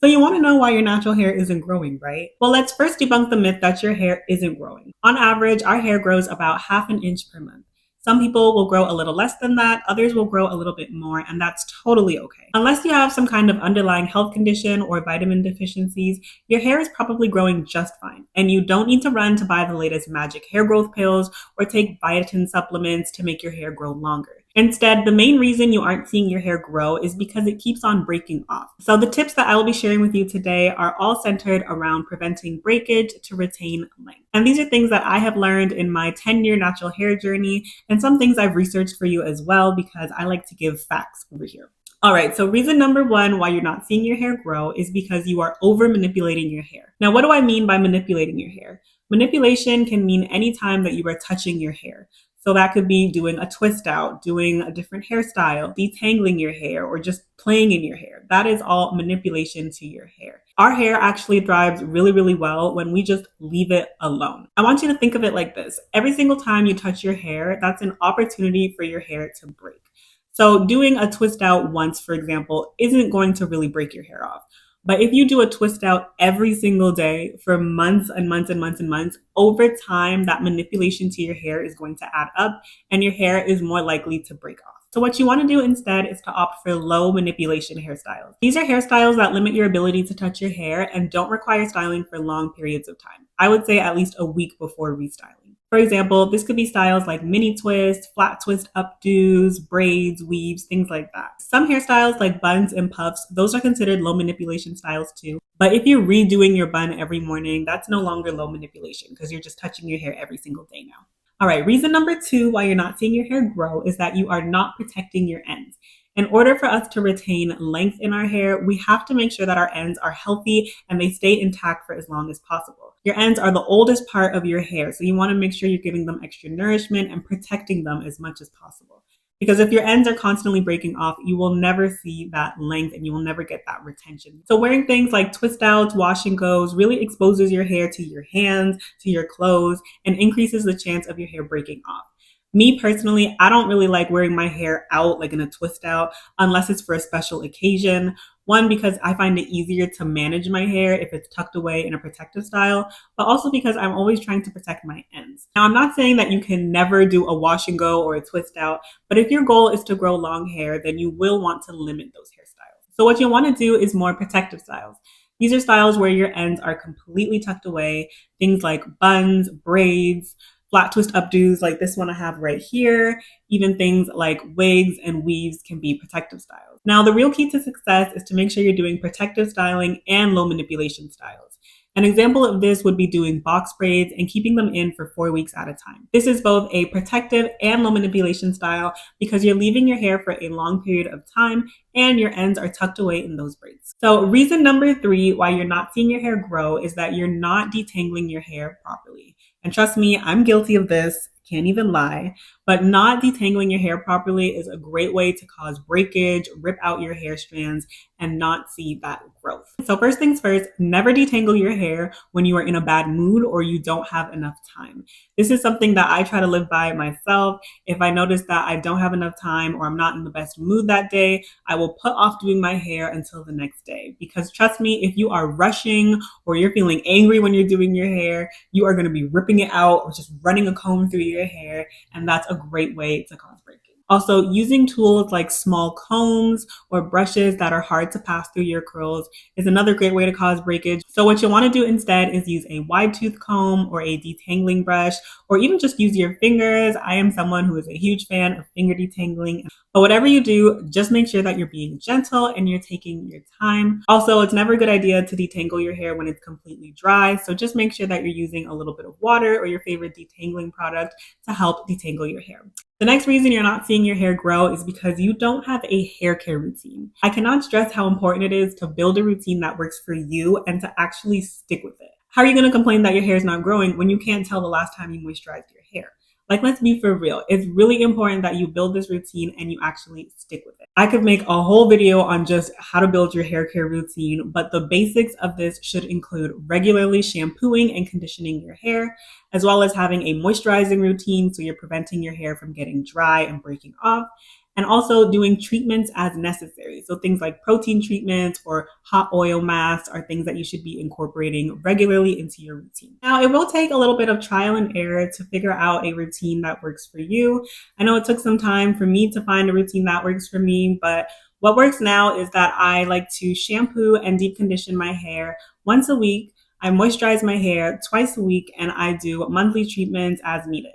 So you want to know why your natural hair isn't growing, right? Well, let's first debunk the myth that your hair isn't growing. On average, our hair grows about half an inch per month. Some people will grow a little less than that, others will grow a little bit more, and that's totally okay. Unless you have some kind of underlying health condition or vitamin deficiencies, your hair is probably growing just fine. And you don't need to run to buy the latest magic hair growth pills or take biotin supplements to make your hair grow longer. Instead, the main reason you aren't seeing your hair grow is because it keeps on breaking off. So the tips that I will be sharing with you today are all centered around preventing breakage to retain length. And these are things that I have learned in my 10-year natural hair journey and some things I've researched for you as well because I like to give facts over here. All right, so reason number one why you're not seeing your hair grow is because you are over manipulating your hair. Now, what do I mean by manipulating your hair? Manipulation can mean any time that you are touching your hair. So that could be doing a twist out, doing a different hairstyle, detangling your hair, or just playing in your hair. That is all manipulation to your hair. Our hair actually thrives really, really well when we just leave it alone. I want you to think of it like this. Every single time you touch your hair, that's an opportunity for your hair to break. So doing a twist out once, for example, isn't going to really break your hair off. But if you do a twist out every single day for months and months and months and months, over time, that manipulation to your hair is going to add up and your hair is more likely to break off. So what you want to do instead is to opt for low manipulation hairstyles. These are hairstyles that limit your ability to touch your hair and don't require styling for long periods of time. I would say at least a week before restyling. For example, this could be styles like mini twist, flat twist updos, braids, weaves, things like that. Some hairstyles like buns and puffs, those are considered low manipulation styles too. But if you're redoing your bun every morning, that's no longer low manipulation because you're just touching your hair every single day now. All right, reason number two why you're not seeing your hair grow is that you are not protecting your ends. In order for us to retain length in our hair, we have to make sure that our ends are healthy and they stay intact for as long as possible. Your ends are the oldest part of your hair, so you want to make sure you're giving them extra nourishment and protecting them as much as possible. Because if your ends are constantly breaking off, you will never see that length and you will never get that retention. So wearing things like twist outs, wash and goes really exposes your hair to your hands, to your clothes, and increases the chance of your hair breaking off. Me personally, I don't really like wearing my hair out like in a twist out unless it's for a special occasion. One, because I find it easier to manage my hair if it's tucked away in a protective style, but also because I'm always trying to protect my ends. Now, I'm not saying that you can never do a wash and go or a twist out, but if your goal is to grow long hair, then you will want to limit those hairstyles. So what you want to do is more protective styles. These are styles where your ends are completely tucked away, things like buns, braids, flat twist updos like this one I have right here. Even things like wigs and weaves can be protective styles. Now, the real key to success is to make sure you're doing protective styling and low manipulation styles. An example of this would be doing box braids and keeping them in for 4 weeks at a time. This is both a protective and low manipulation style because you're leaving your hair for a long period of time and your ends are tucked away in those braids. So reason number three why you're not seeing your hair grow is that you're not detangling your hair properly. And trust me, I'm guilty of this, can't even lie. But not detangling your hair properly is a great way to cause breakage, rip out your hair strands, and not see that growth. So first things first, never detangle your hair when you are in a bad mood or you don't have enough time. This is something that I try to live by myself. If I notice that I don't have enough time or I'm not in the best mood that day, I will put off doing my hair until the next day. Because trust me, if you are rushing or you're feeling angry when you're doing your hair, you are going to be ripping it out or just running a comb through your hair. And that's a great way to cause breakage. Also, using tools like small combs or brushes that are hard to pass through your curls is another great way to cause breakage. So what you'll want to do instead is use a wide tooth comb or a detangling brush, or even just use your fingers. I am someone who is a huge fan of finger detangling. But whatever you do, just make sure that you're being gentle and you're taking your time. Also, it's never a good idea to detangle your hair when it's completely dry. So just make sure that you're using a little bit of water or your favorite detangling product to help detangle your hair. The next reason you're not seeing your hair grow is because you don't have a hair care routine. I cannot stress how important it is to build a routine that works for you and to actually stick with it. How are you going to complain that your hair is not growing when you can't tell the last time you moisturized your hair? Like, let's be for real. It's really important that you build this routine and you actually stick with it. I could make a whole video on just how to build your hair care routine, but the basics of this should include regularly shampooing and conditioning your hair, as well as having a moisturizing routine so you're preventing your hair from getting dry and breaking off, and also doing treatments as necessary. So things like protein treatments or hot oil masks are things that you should be incorporating regularly into your routine. Now, it will take a little bit of trial and error to figure out a routine that works for you. I know it took some time for me to find a routine that works for me, but what works now is that I like to shampoo and deep condition my hair once a week. I moisturize my hair twice a week, and I do monthly treatments as needed.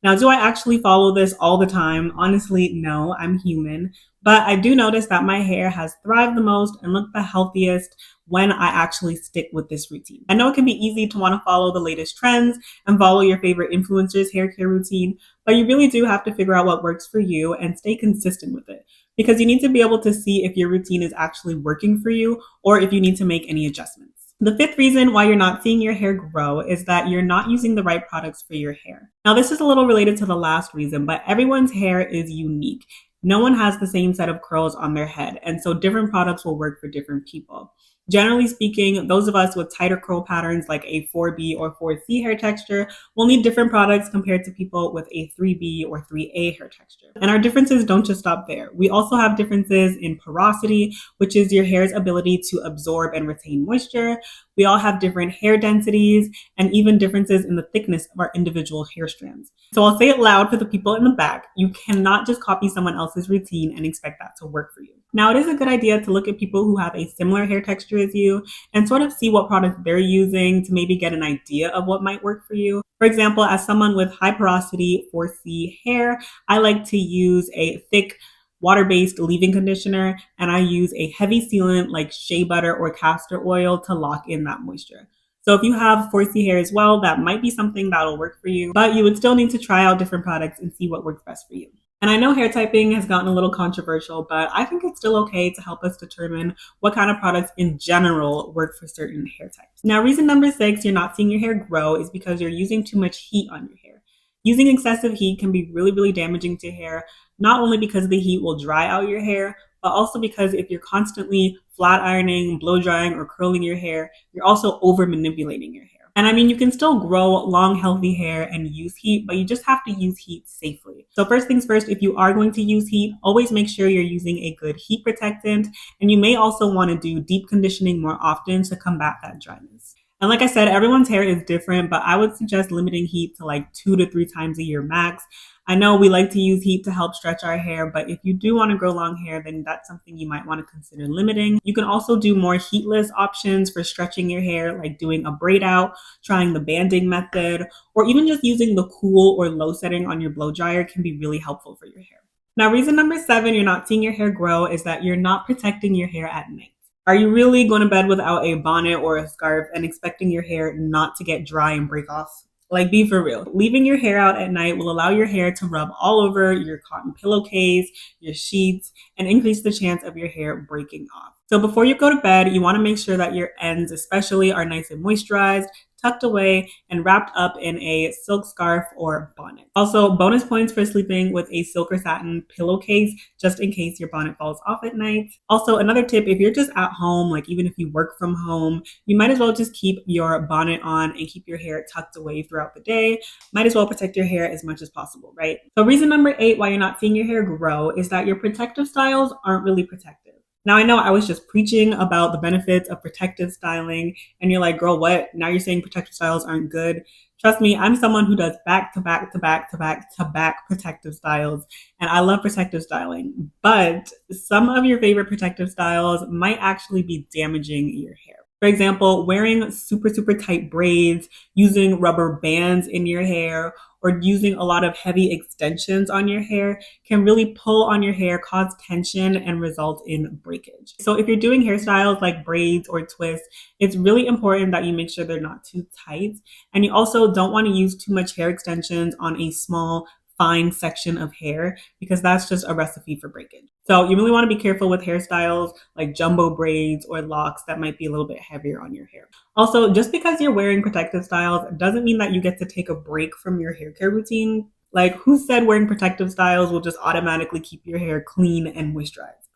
Now, do I actually follow this all the time? Honestly, no, I'm human. But I do notice that my hair has thrived the most and looked the healthiest when I actually stick with this routine. I know it can be easy to want to follow the latest trends and follow your favorite influencers' hair care routine, but you really do have to figure out what works for you and stay consistent with it because you need to be able to see if your routine is actually working for you or if you need to make any adjustments. The fifth reason why you're not seeing your hair grow is that you're not using the right products for your hair. Now, this is a little related to the last reason, but everyone's hair is unique. No one has the same set of curls on their head, and so different products will work for different people. Generally speaking, those of us with tighter curl patterns like a 4B or 4C hair texture will need different products compared to people with a 3B or 3A hair texture. And our differences don't just stop there. We also have differences in porosity, which is your hair's ability to absorb and retain moisture. We all have different hair densities and even differences in the thickness of our individual hair strands. So I'll say it loud for the people in the back. You cannot just copy someone else's routine and expect that to work for you. Now, it is a good idea to look at people who have a similar hair texture as you and sort of see what products they're using to maybe get an idea of what might work for you. For example, as someone with high porosity 4C hair, I like to use a thick water-based leave-in conditioner, and I use a heavy sealant like shea butter or castor oil to lock in that moisture. So if you have 4C hair as well, that might be something that'll work for you, but you would still need to try out different products and see what works best for you. And I know hair typing has gotten a little controversial, but I think it's still okay to help us determine what kind of products in general work for certain hair types. Now, reason number 6 you're not seeing your hair grow is because you're using too much heat on your hair. Using excessive heat can be really, really damaging to hair, not only because the heat will dry out your hair, but also because if you're constantly flat ironing, blow drying, or curling your hair, you're also over manipulating your hair. And I mean, you can still grow long, healthy hair and use heat, but you just have to use heat safely. So first things first, if you are going to use heat, always make sure you're using a good heat protectant. And you may also want to do deep conditioning more often to combat that dryness. And like I said, everyone's hair is different, but I would suggest limiting heat to like 2 to 3 times a year max. I know we like to use heat to help stretch our hair, but if you do want to grow long hair, then that's something you might want to consider limiting. You can also do more heatless options for stretching your hair, like doing a braid out, trying the banding method, or even just using the cool or low setting on your blow dryer can be really helpful for your hair. Now, reason number 7 you're not seeing your hair grow is that you're not protecting your hair at night. Are you really going to bed without a bonnet or a scarf and expecting your hair not to get dry and break off? Like, be for real. Leaving your hair out at night will allow your hair to rub all over your cotton pillowcase, your sheets, and increase the chance of your hair breaking off. So before you go to bed, you want to make sure that your ends especially are nice and moisturized, tucked away, and wrapped up in a silk scarf or bonnet. Also, bonus points for sleeping with a silk or satin pillowcase, just in case your bonnet falls off at night. Also, another tip, if you're just at home, like even if you work from home, you might as well just keep your bonnet on and keep your hair tucked away throughout the day. Might as well protect your hair as much as possible, right? So reason number 8 why you're not seeing your hair grow is that your protective styles aren't really protective. Now, I know I was just preaching about the benefits of protective styling, and you're like, girl, what? Now you're saying protective styles aren't good? Trust me, I'm someone who does back to back to back to back to back protective styles, and I love protective styling. But some of your favorite protective styles might actually be damaging your hair. For example, wearing super, super tight braids, using rubber bands in your hair, or using a lot of heavy extensions on your hair can really pull on your hair, cause tension, and result in breakage. So if you're doing hairstyles like braids or twists, it's really important that you make sure they're not too tight. And you also don't want to use too much hair extensions on a small, fine section of hair because that's just a recipe for breakage. So you really want to be careful with hairstyles like jumbo braids or locks that might be a little bit heavier on your hair. Also, just because you're wearing protective styles doesn't mean that you get to take a break from your hair care routine. Like, who said wearing protective styles will just automatically keep your hair clean and moisturized?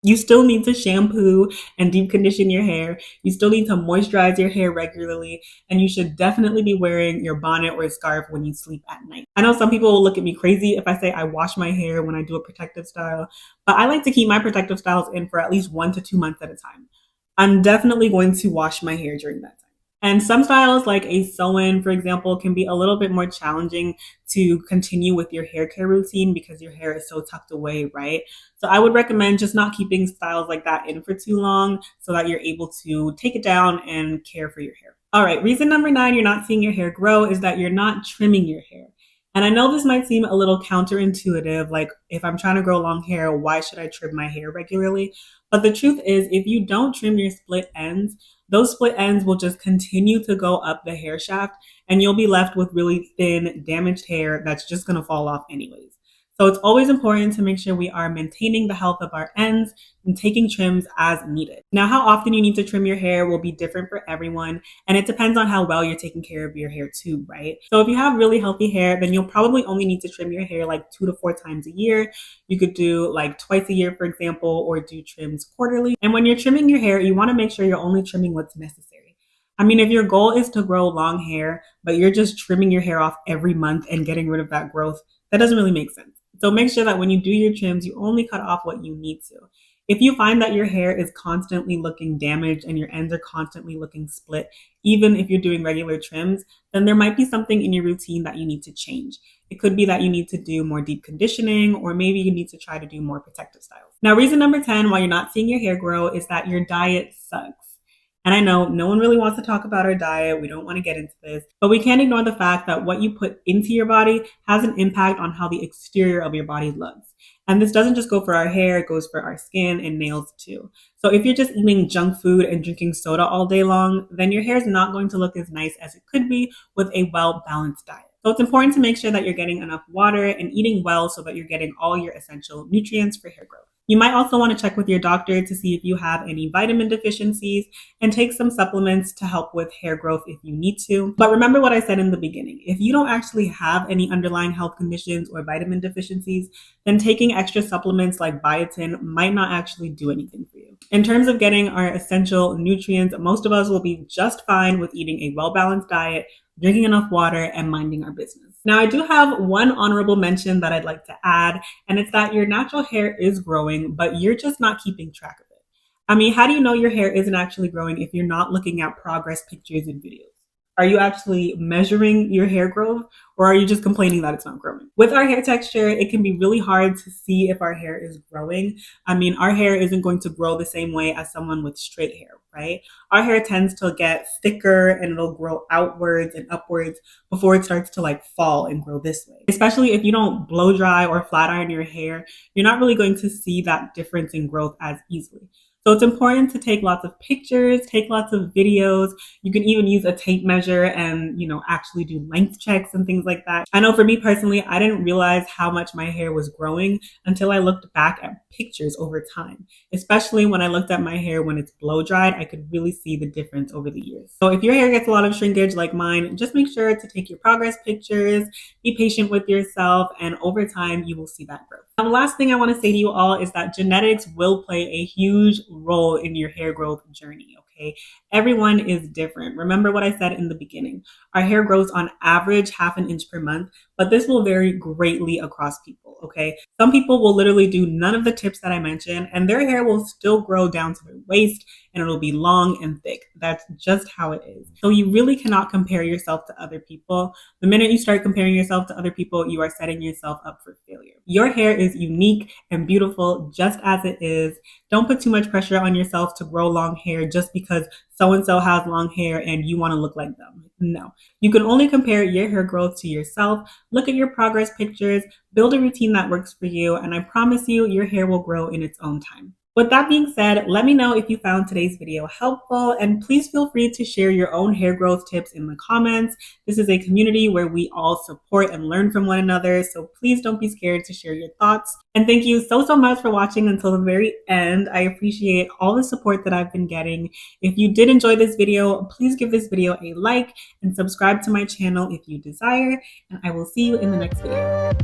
You still need to shampoo and deep condition your hair. You still need to moisturize your hair regularly. And you should definitely be wearing your bonnet or scarf when you sleep at night. I know some people will look at me crazy if I say I wash my hair when I do a protective style, but I like to keep my protective styles in for at least 1 to 2 months at a time. I'm definitely going to wash my hair during that time. And some styles, like a sew-in, for example, can be a little bit more challenging to continue with your hair care routine because your hair is so tucked away, right? So I would recommend just not keeping styles like that in for too long so that you're able to take it down and care for your hair. All right, reason number 9 you're not seeing your hair grow is that you're not trimming your hair. And I know this might seem a little counterintuitive, like if I'm trying to grow long hair, why should I trim my hair regularly? But the truth is, if you don't trim your split ends, those split ends will just continue to go up the hair shaft and you'll be left with really thin, damaged hair that's just going to fall off anyways. So it's always important to make sure we are maintaining the health of our ends and taking trims as needed. Now, how often you need to trim your hair will be different for everyone, and it depends on how well you're taking care of your hair too, right? So if you have really healthy hair, then you'll probably only need to trim your hair like 2 to 4 times a year. You could do like twice a year, for example, or do trims quarterly. And when you're trimming your hair, you want to make sure you're only trimming what's necessary. I mean, if your goal is to grow long hair, but you're just trimming your hair off every month and getting rid of that growth, that doesn't really make sense. So make sure that when you do your trims, you only cut off what you need to. If you find that your hair is constantly looking damaged and your ends are constantly looking split, even if you're doing regular trims, then there might be something in your routine that you need to change. It could be that you need to do more deep conditioning, or maybe you need to try to do more protective styles. Now, reason number 10 why you're not seeing your hair grow is that your diet sucks. And I know no one really wants to talk about our diet. We don't want to get into this, but we can't ignore the fact that what you put into your body has an impact on how the exterior of your body looks. And this doesn't just go for our hair, it goes for our skin and nails too. So if you're just eating junk food and drinking soda all day long, then your hair is not going to look as nice as it could be with a well-balanced diet. So it's important to make sure that you're getting enough water and eating well so that you're getting all your essential nutrients for hair growth. You might also want to check with your doctor to see if you have any vitamin deficiencies and take some supplements to help with hair growth if you need to. But remember what I said in the beginning. If you don't actually have any underlying health conditions or vitamin deficiencies, then taking extra supplements like biotin might not actually do anything for you. In terms of getting our essential nutrients, most of us will be just fine with eating a well-balanced diet, drinking enough water, and minding our business. Now, I do have one honorable mention that I'd like to add, and it's that your natural hair is growing, but you're just not keeping track of it. I mean, how do you know your hair isn't actually growing if you're not looking at progress pictures and videos? Are you actually measuring your hair growth, or are you just complaining that it's not growing? With our hair texture, it can be really hard to see if our hair is growing. I mean, our hair isn't going to grow the same way as someone with straight hair, right? Our hair tends to get thicker and it'll grow outwards and upwards before it starts to like fall and grow this way. Especially if you don't blow dry or flat iron your hair, you're not really going to see that difference in growth as easily. So it's important to take lots of pictures, take lots of videos. You can even use a tape measure and, actually do length checks and things like that. I know for me personally, I didn't realize how much my hair was growing until I looked back at pictures over time. Especially when I looked at my hair when it's blow dried, I could really see the difference over the years. So if your hair gets a lot of shrinkage like mine, just make sure to take your progress pictures, be patient with yourself, and over time, you will see that growth. Now, the last thing I want to say to you all is that genetics will play a huge role in your hair growth journey, okay? Everyone is different. Remember what I said in the beginning. Our hair grows on average half an inch per month, but this will vary greatly across people, okay? Some people will literally do none of the tips that I mentioned, and their hair will still grow down to their waist, and it'll be long and thick. That's just how it is. So you really cannot compare yourself to other people. The minute you start comparing yourself to other people, you are setting yourself up for failure. Your hair is unique and beautiful just as it is. Don't put too much pressure on yourself to grow long hair just because so-and-so has long hair and you want to look like them. No, you can only compare your hair growth to yourself. Look at your progress pictures, build a routine that works for you, and I promise you, your hair will grow in its own time. With that being said, let me know if you found today's video helpful, and please feel free to share your own hair growth tips in the comments. This is a community where we all support and learn from one another, so please don't be scared to share your thoughts. And thank you so much for watching until the very end. I appreciate all the support that I've been getting. If you did enjoy this video, please give this video a like and subscribe to my channel if you desire, and I will see you in the next video.